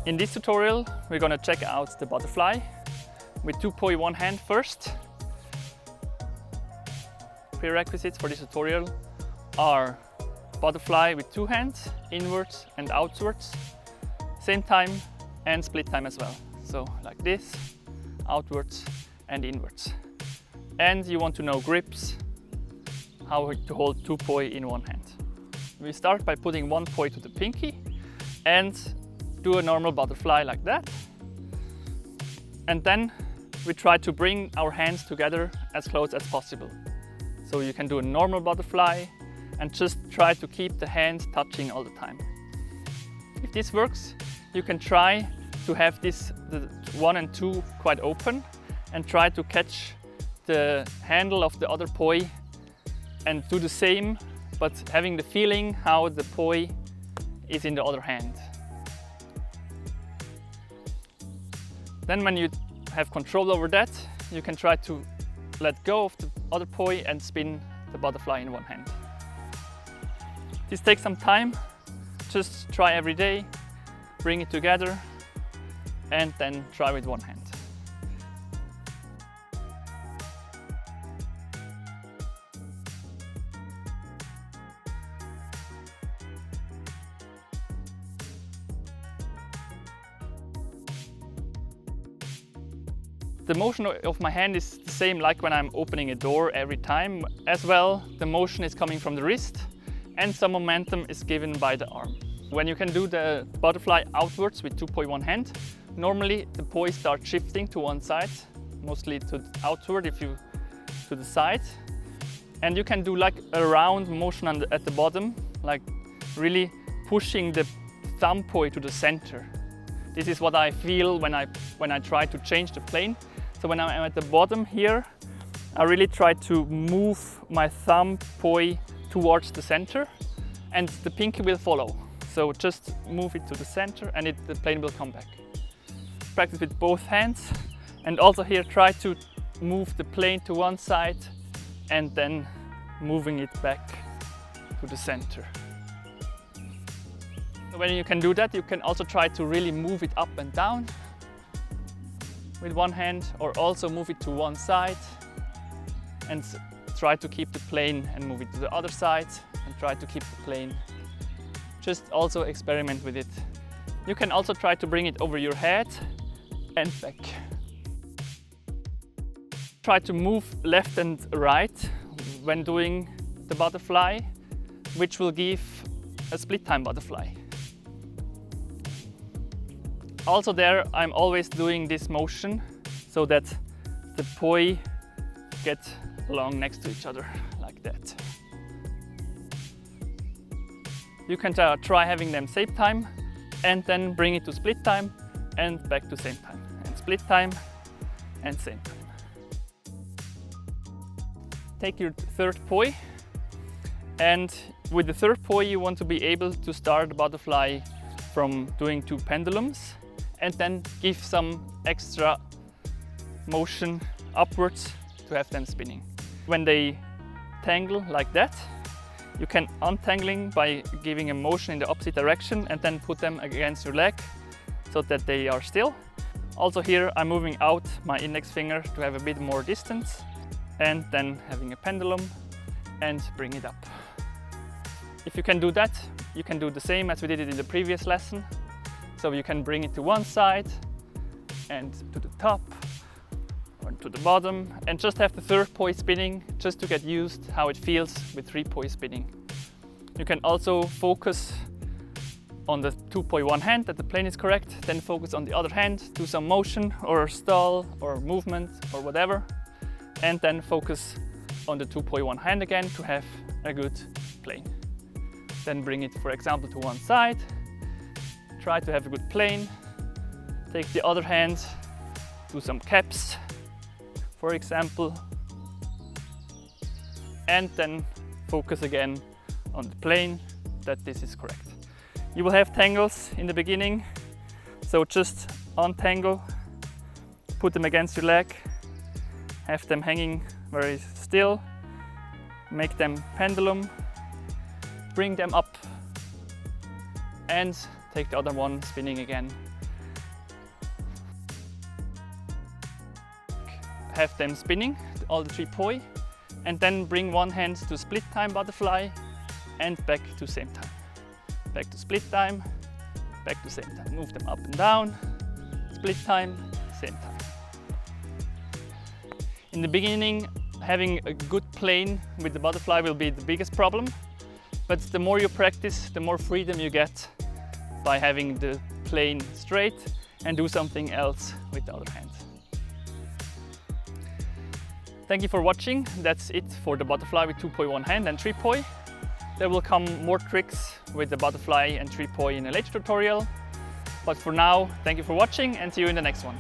In this tutorial, we're going to check out the butterfly with 2 poi 1 hand first. Prerequisites for this tutorial are butterfly with 2 hands, inwards and outwards, same time and split time as well. So like this, outwards and inwards. And you want to know grips, how to hold 2 poi in 1 hand. We start by putting 1 poi to the pinky and do a normal butterfly like that. And then we try to bring our hands together as close as possible. So you can do a normal butterfly and just try to keep the hands touching all the time. If this works, you can try to have the 1 and 2 quite open and try to catch the handle of the other poi and do the same, but having the feeling how the poi is in the other hand. Then when you have control over that, you can try to let go of the other poi and spin the butterfly in 1 hand. This takes some time. Just try every day, bring it together, and then try with 1 hand. The motion of my hand is the same like when I'm opening a door every time. As well, the motion is coming from the wrist and some momentum is given by the arm. When you can do the butterfly outwards with 2 poi 1 hand, normally the poi start shifting to one side, mostly to outward if you to the side. And you can do like a round motion at the bottom, like really pushing the thumb poi to the center. This is what I feel when I try to change the plane. So when I'm at the bottom here, I really try to move my thumb poi towards the center and the pinky will follow. So just move it to the center and the plane will come back. Practice with both hands and also here try to move the plane to one side and then moving it back to the center. When you can do that, you can also try to really move it up and down with 1 hand, or also move it to one side and try to keep the plane and move it to the other side and try to keep the plane. Just also experiment with it. You can also try to bring it over your head and back. Try to move left and right when doing the butterfly, which will give a split time butterfly. Also there, I'm always doing this motion so that the poi get along next to each other, like that. You can try having them same time and then bring it to split time and back to same time. And split time and same time. Take your 3rd poi and with the 3rd poi you want to be able to start the butterfly from doing 2 pendulums and then give some extra motion upwards to have them spinning. When they tangle like that, you can untangling by giving a motion in the opposite direction and then put them against your leg so that they are still. Also here I'm moving out my index finger to have a bit more distance and then having a pendulum and bring it up. If you can do that, you can do the same as we did it in the previous lesson. So you can bring it to one side and to the top or to the bottom and just have the 3rd poi spinning just to get used how it feels with 3 poi spinning. You can also focus on the 2 poi 1 hand that the plane is correct, then focus on the other hand, do some motion or stall or movement or whatever, and then focus on the 2 poi 1 hand again to have a good plane. Then bring it, for example, to one side. Try to have a good plane. Take the other hand, do some caps, for example, and then focus again on the plane that this is correct. You will have tangles in the beginning, so just untangle, put them against your leg, have them hanging very still, make them pendulum, bring them up and take the other one spinning again have them spinning, all the 3 poi, and then bring one hand to split time butterfly and back to same time. Back to split time, back to same time. Move them up and down, split time, same time. In the beginning, having a good plane with the butterfly will be the biggest problem, but the more you practice, the more freedom you get by having the plane straight and do something else with the other hand. Thank you for watching. That's it for the butterfly with 2 poi one hand and 3 poi. There will come more tricks with the butterfly and 3 poi in a later tutorial. But for now, thank you for watching and see you in the next one.